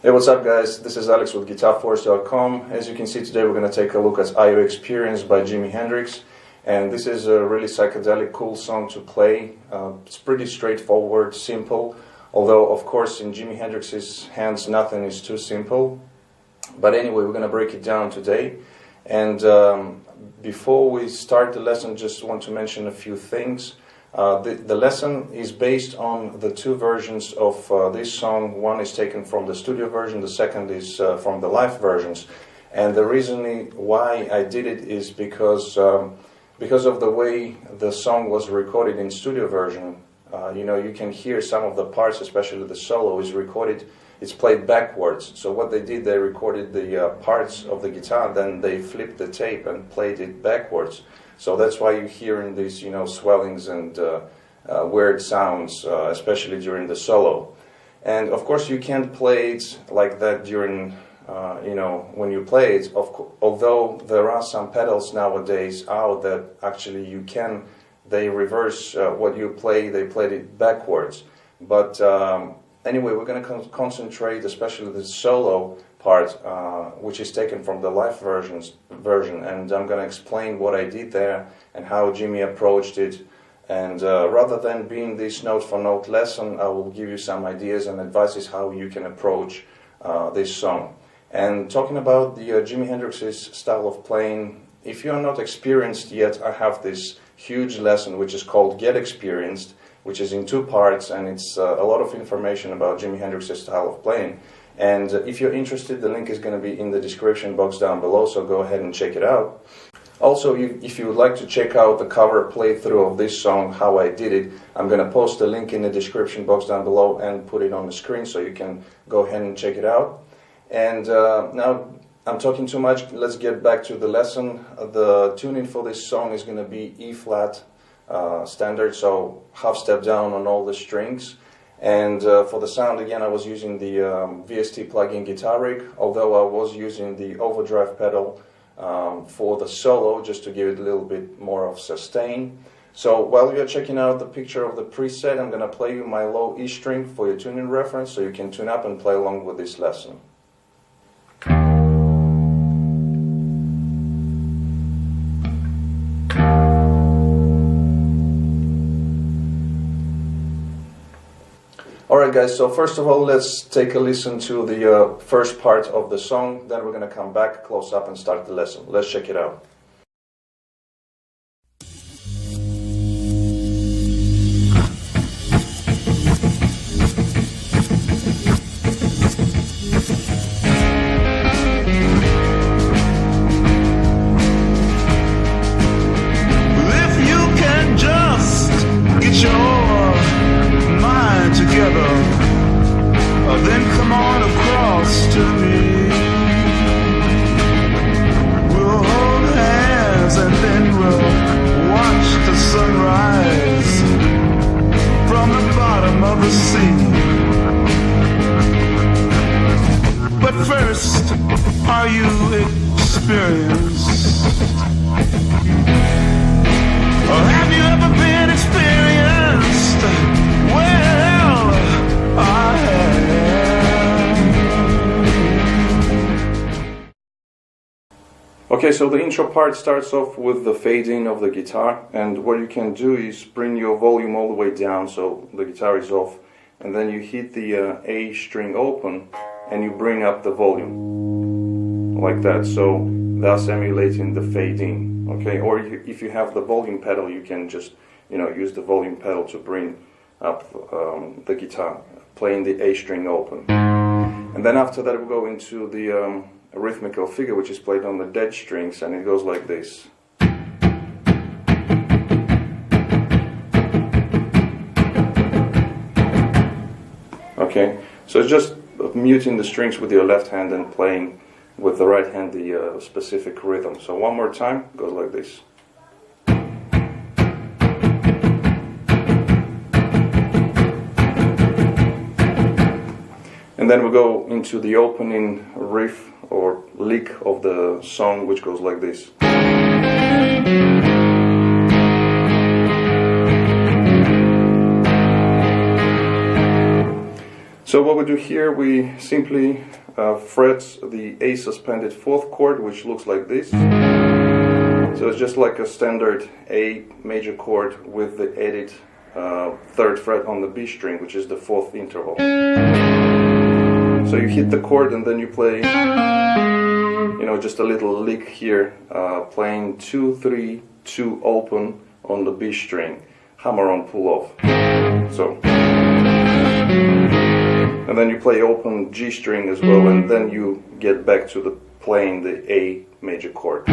Hey, what's up guys? This is Alex with GuitarForce.com. As you can see today we're going to take a look at IO Experience by Jimi Hendrix. And this is a really psychedelic, cool song to play. It's pretty straightforward, simple. Although, of course, in Jimi Hendrix's hands nothing is too simple. But anyway, we're going to break it down today. And before we start the lesson, just want to mention a few things. The lesson is based on the two versions of this song. One is taken from the studio version, the second is from the live versions. And the reason why I did it is because of the way the song was recorded in studio version. You can hear some of the parts, especially the solo, is recorded, it's played backwards. So what they did, they recorded the parts of the guitar, then they flipped the tape and played it backwards. So that's why you're hearing these, swellings and weird sounds, especially during the solo. And of course, you can't play it like that during, when you play it. Although there are some pedals nowadays out that actually they reverse what you play. They played it backwards. But anyway, we're going to concentrate, especially the solo part, which is taken from the live version, and I'm going to explain what I did there and how Jimmy approached it. And rather than being this note-for-note lesson, I will give you some ideas and advices how you can approach this song. And talking about the Jimi Hendrix's style of playing, if you're not experienced yet, I have this huge lesson which is called Get Experienced, which is in two parts, and it's a lot of information about Jimi Hendrix's style of playing. And if you're interested, the link is going to be in the description box down below, so go ahead and check it out. Also, if you would like to check out the cover playthrough of this song, how I did it, I'm going to post a link in the description box down below and put it on the screen so you can go ahead and check it out. And now, I'm talking too much, let's get back to the lesson. The tuning for this song is going to be E-flat standard, so half step down on all the strings. And for the sound, again, I was using the VST plugin Guitar Rig, although I was using the overdrive pedal for the solo, just to give it a little bit more of sustain. So while you're checking out the picture of the preset, I'm going to play you my low E string for your tuning reference, so you can tune up and play along with this lesson. Alright guys, so first of all, let's take a listen to the first part of the song, then we're going to come back close up and start the lesson. Let's check it out. If you can just get your together, then come on across to me. We'll hold hands and then we'll watch the sunrise from the bottom of the sea. But first, are you experienced? Or have you ever been experienced? Well, I have. Okay, so the intro part starts off with the fade in of the guitar, and what you can do is bring your volume all the way down so the guitar is off, and then you hit the A string open and you bring up the volume like that, so thus emulating the fade in. Okay, or if you have the volume pedal, you can just use the volume pedal to bring up the guitar, playing the A string open. And then after that we go into the rhythmical figure, which is played on the dead strings, and it goes like this. Okay, so it's just muting the strings with your left hand and playing with the right hand the specific rhythm. So one more time, it goes like this. And then we go into the opening riff or lick of the song, which goes like this. So what we do here, we simply fret the A suspended 4th chord, which looks like this. So it's just like a standard A major chord with the added 3rd fret on the B string, which is the 4th interval. So you hit the chord and then you play, just a little lick here, playing 2, 3, 2 open on the B string, hammer on pull off. So, and then you play open G string as well, and then you get back to the playing the A major chord.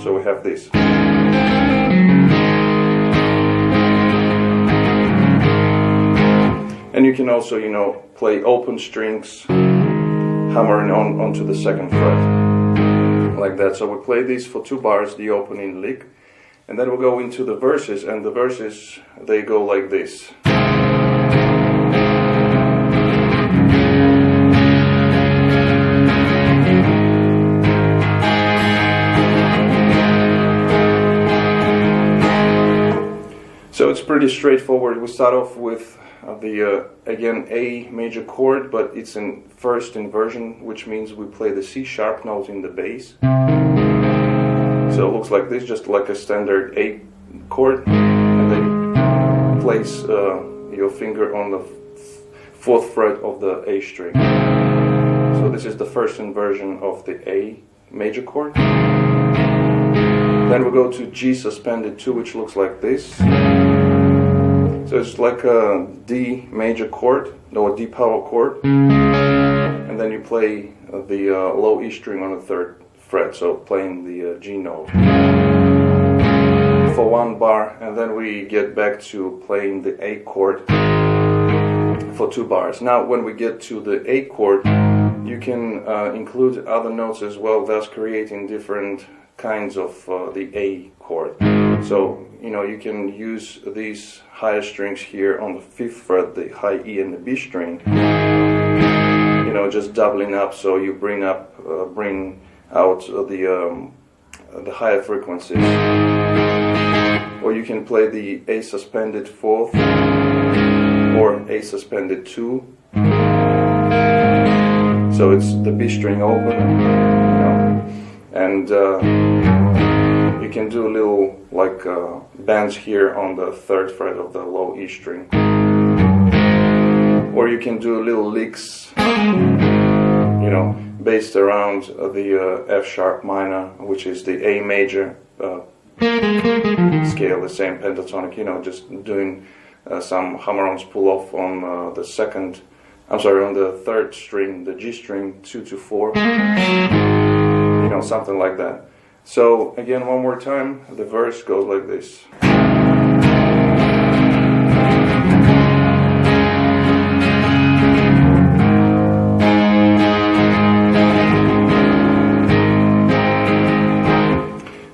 So we have this. And you can also, play open strings, hammering onto the 2nd fret, like that. So we play these for 2 bars, the opening lick, and then we'll go into the verses, and the verses, they go like this. So it's pretty straightforward. We start off with again, A major chord, but it's in first inversion, which means we play the C sharp note in the bass. So it looks like this, just like a standard A chord, and then you place your finger on the 4th fret of the A string. So this is the first inversion of the A major chord. Then we go to G suspended 2, which looks like this. So it's like a D major chord, or D power chord, and then you play the low E string on the 3rd fret, so playing the G note for 1 bar, and then we get back to playing the A chord for 2 bars. Now when we get to the A chord, you can include other notes as well, thus creating different kinds of the A chord. So, you can use these higher strings here on the 5th fret, the high E and the B string, just doubling up, so you bring out the higher frequencies. Or you can play the A suspended 4th or A suspended 2. So it's the B string open, and you can do a little bends here on the 3rd fret of the low E string, or you can do little licks, based around the F sharp minor, which is the A major scale, the same pentatonic. Just doing some hammer-ons pull off on on the 3rd string, the G string, 2 to 4. Something like that. So again, one more time, the verse goes like this.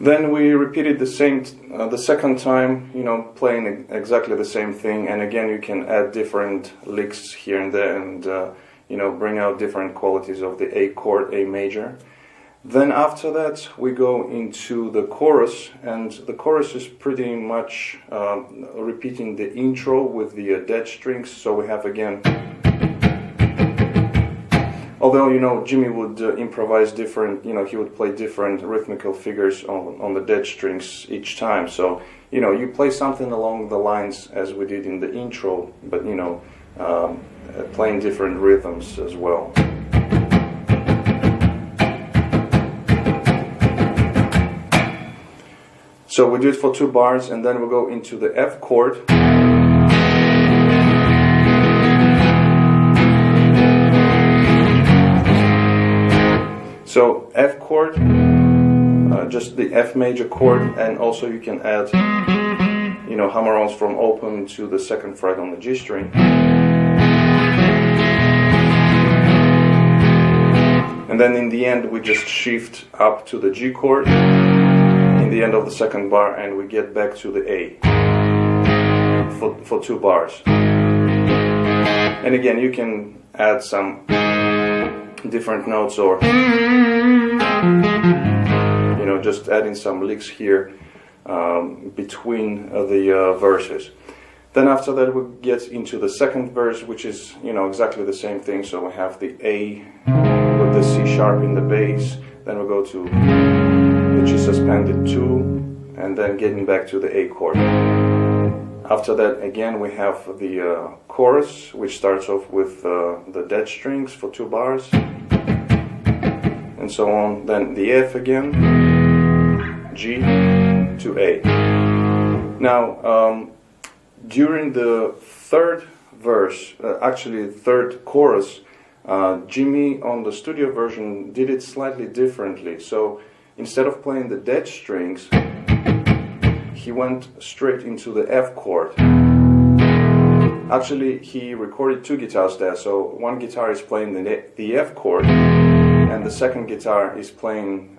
Then we repeated the same the second time, playing exactly the same thing, and again you can add different licks here and there, and bring out different qualities of the A chord, A major. Then after that we go into the chorus, and the chorus is pretty much repeating the intro with the dead strings. So we have again, although Jimmy would improvise different, he would play different rhythmical figures on the dead strings each time. So you play something along the lines as we did in the intro, but playing different rhythms as well. So we do it for 2 bars, and then we'll go into the F chord. So F chord, just the F major chord, and also you can add, hammer-ons from open to the 2nd fret on the G string. And then in the end we just shift up to the G chord in the end of the 2nd bar, and we get back to the A for 2 bars. And again, you can add some different notes, or just adding some licks here between the verses. Then after that we get into the second verse, which is, exactly the same thing. So we have the A with the C sharp in the bass, then we go to the G suspended 2, and then getting back to the A chord. After that, again, we have the chorus, which starts off with the dead strings for 2 bars, and so on. Then the F again, G to A. Now, during the third verse, third chorus, Jimmy on the studio version did it slightly differently. So instead of playing the dead strings, he went straight into the F chord. Actually, he recorded 2 guitars there. So one guitar is playing the F chord, and the second guitar is playing,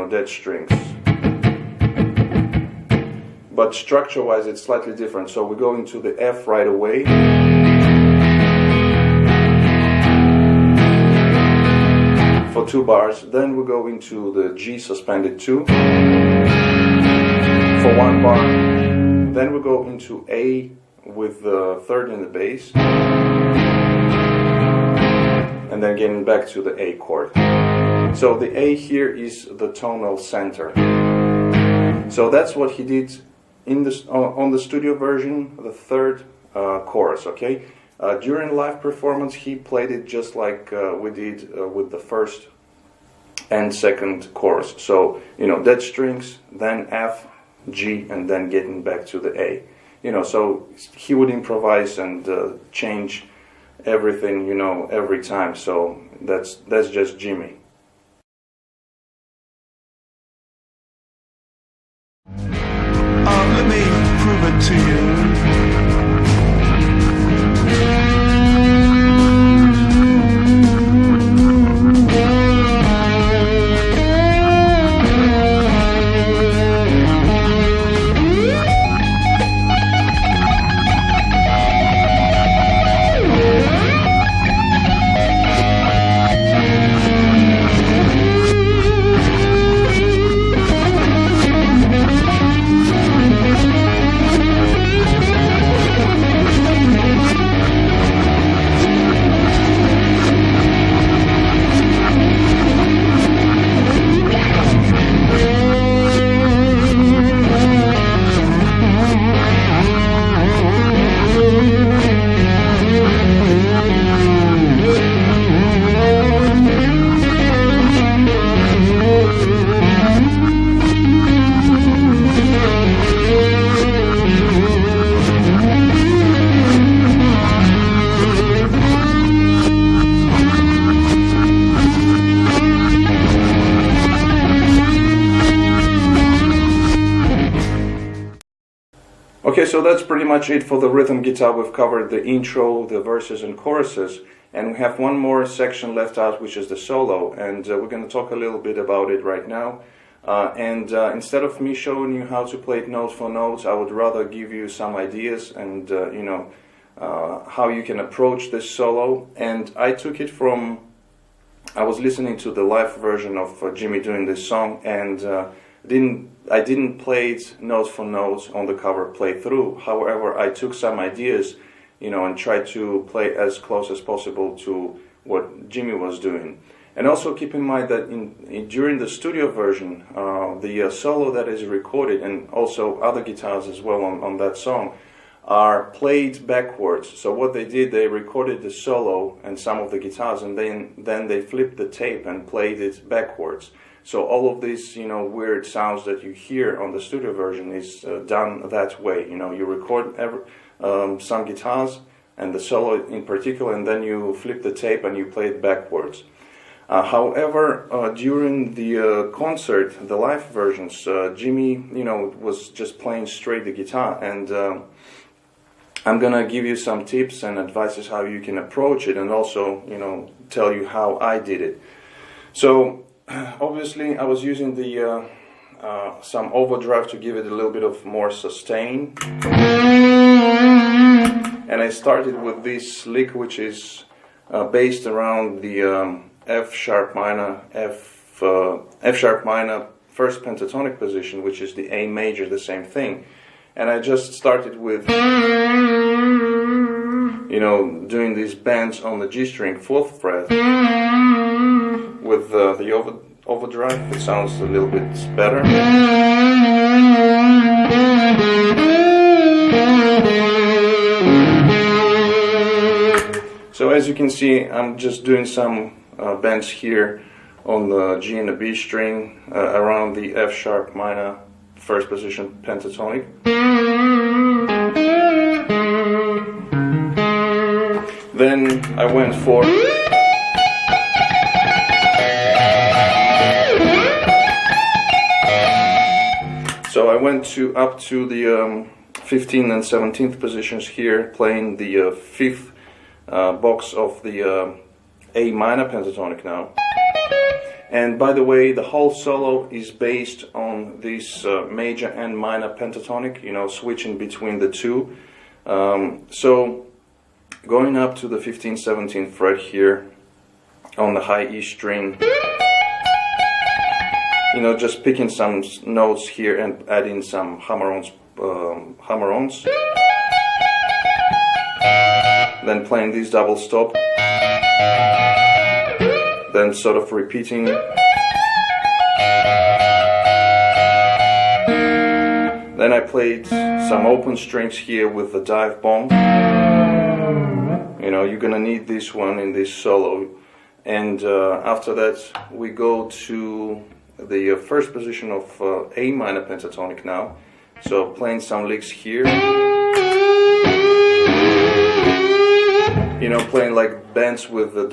dead strings. But structure-wise, it's slightly different. So we go into the F right away. For 2 bars. Then we go into the G suspended 2 for 1 bar. Then we go into A with the third in the bass. And then getting back to the A chord. So the A here is the tonal center. So that's what he did on the studio version, the third chorus, okay? During live performance, he played it just like we did with the first and second chorus. So, dead strings, then F, G, and then getting back to the A. So he would improvise and change everything, every time. So that's just Jimmy. Let me prove it to you. Okay, so that's pretty much it for the rhythm guitar. We've covered the intro, the verses and choruses, and we have one more section left out, which is the solo, and we're going to talk a little bit about it right now. Instead of me showing you how to play it note for note, I would rather give you some ideas and how you can approach this solo. And I took it from, I was listening to the live version of Jimmy doing this song, and I didn't play it note for note on the cover playthrough. However, I took some ideas, and tried to play as close as possible to what Jimmy was doing. And also keep in mind that during the studio version, the solo that is recorded, and also other guitars as well on that song, are played backwards. So what they did, they recorded the solo and some of the guitars, and then they flipped the tape and played it backwards. So all of these, weird sounds that you hear on the studio version is done that way. You record some guitars and the solo in particular, and then you flip the tape and you play it backwards. However, during the concert, the live versions, Jimmy, was just playing straight the guitar, and I'm gonna give you some tips and advices how you can approach it, and also, tell you how I did it. So, obviously, I was using the some overdrive to give it a little bit of more sustain, and I started with this lick, which is based around the F sharp minor, F sharp minor first pentatonic position, which is the A major, the same thing. And I just started with, doing these bends on the G string 4th fret with the overdrive. It sounds a little bit better. So as you can see, I'm just doing some bends here on the G and the B string around the F sharp minor 1st position pentatonic. Then I went for up to the 15th and 17th positions here, playing the 5th box of the A minor pentatonic now. And by the way, the whole solo is based on this major and minor pentatonic, switching between the two. So going up to the 15th, 17th fret here on the high E string, just picking some notes here and adding some hammer-ons. Then playing this double stop. Then sort of repeating. Then I played some open strings here with the dive bomb. You're gonna need this one in this solo. And after that we go to the 1st position of A minor pentatonic now. So playing some licks here. Playing like bends with the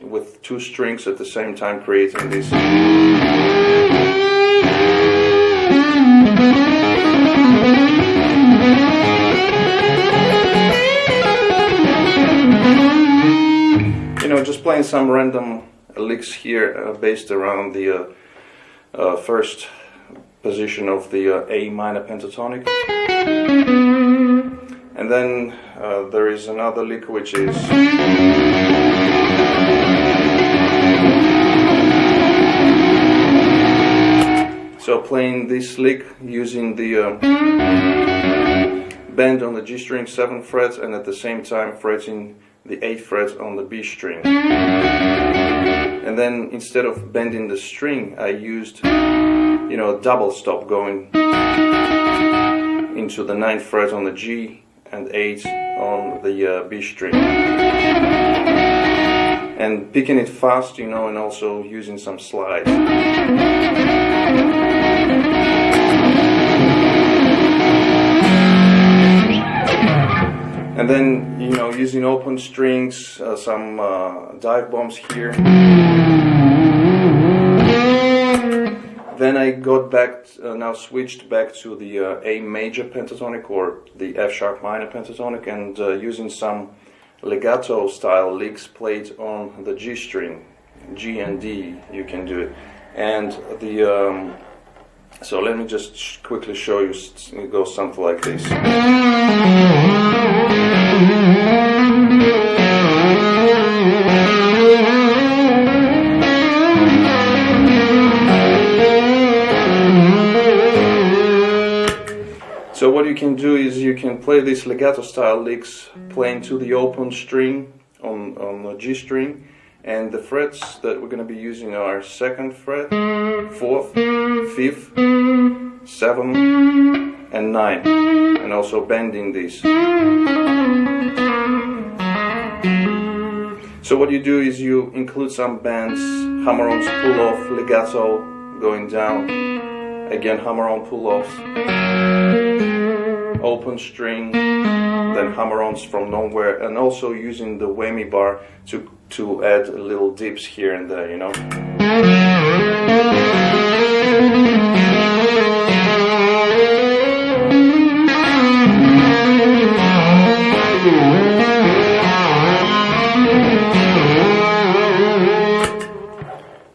with 2 strings at the same time, creating this. Just playing some random licks here based around the 1st position of the A minor pentatonic. And then there is another lick which is so playing this lick using the bend on the G string 7th fret and at the same time fretting the 8th fret on the B string. And then instead of bending the string, I used a double stop going into the 9th fret on the G and 8 on the B string, and picking it fast, and also using some slides. And then, using open strings, some dive bombs here. Then I got back, switched back to the A major pentatonic or the F sharp minor pentatonic, and using some legato style licks played on the G string, G and D, you can do it. And the so let me just quickly show you. It goes something like this. So what you can do is you can play these legato style licks playing to the open string on the G string, and the frets that we're going to be using are 2nd fret, 4th, 5th, 7th and 9, and also bending these. So what you do is you include some bends, hammer-ons, pull-off, legato going down, again hammer-on, pull-offs, open string, then hammer-ons from nowhere, and also using the whammy bar to add little dips here and there,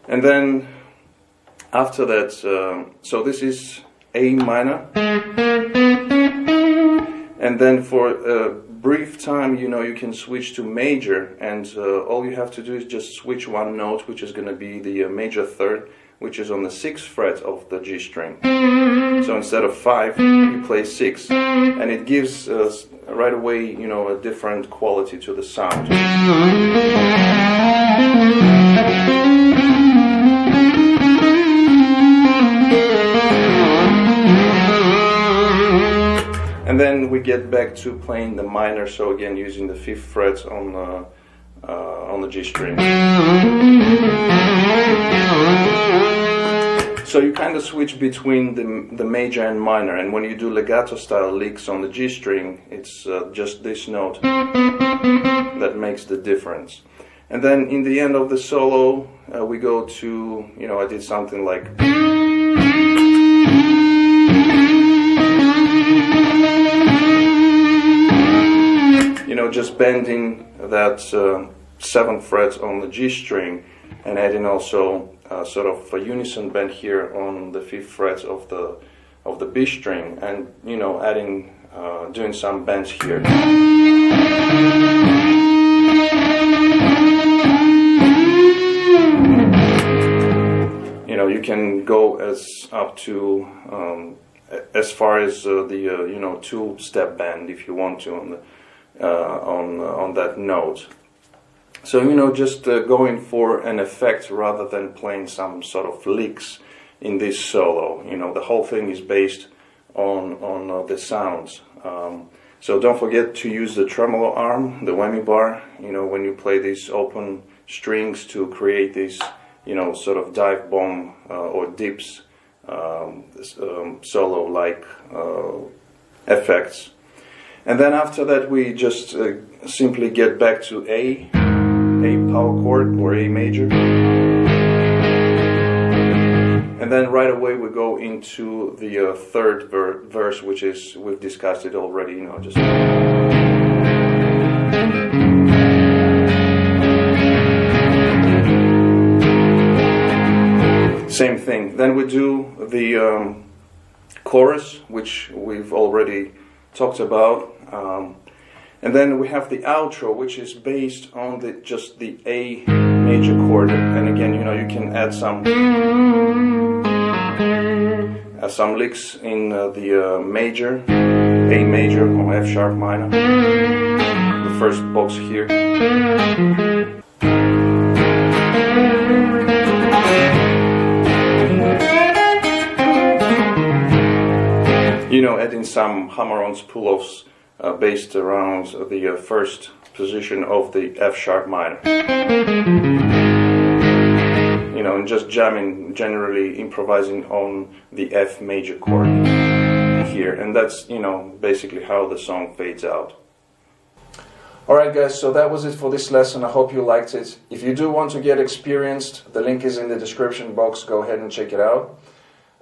And then after that, so this is A minor. And then for brief time, you know, you can switch to major, and all you have to do is just switch one note, which is going to be the major third, which is on the 6th fret of the G string. So instead of 5, you play 6, and it gives right away, you know, a different quality to the sound. And then we get back to playing the minor, so again using the 5th fret on the G string. So you kind of switch between the major and minor, and when you do legato style licks on the G string, it's just this note that makes the difference. And then in the end of the solo, we go to, you know, I did something like, you know, just bending that 7th fret on the G string and adding also sort of a unison bend here on the 5th fret of the B string, and, you know, adding doing some bends here. You know, you can go up to as far as the you know, 2-step bend if you want to on that note. So, you know, just going for an effect rather than playing some sort of licks in this solo. You know, the whole thing is based on the sounds. So don't forget to use the tremolo arm, the whammy bar, you know, when you play these open strings to create these, you know, sort of dive bomb or dips solo-like effects. And then after that we just simply get back to A power chord or A major, and then right away we go into the third verse, which is, we've discussed it already, you know, just same thing. Then we do the chorus, which we've already talked about. And then we have the outro, which is based on just the A major chord. And again, you know, you can add some licks in the major, A major or F sharp minor, the first box here. You know, adding some hammer-ons, pull-offs based around the first position of the F sharp minor. You know, and just jamming, generally improvising on the F major chord here. And that's, you know, basically how the song fades out. Alright guys, so that was it for this lesson. I hope you liked it. If you do want to get experienced, the link is in the description box. Go ahead and check it out.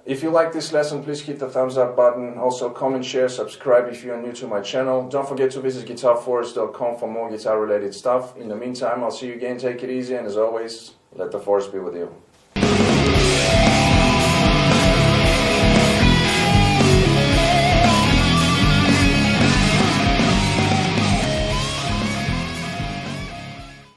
If you like this lesson, please hit the thumbs up button. Also comment, share, subscribe if you are new to my channel. Don't forget to visit GuitarForce.com for more guitar related stuff. In the meantime, I'll see you again. Take it easy, and as always, let the force be with you.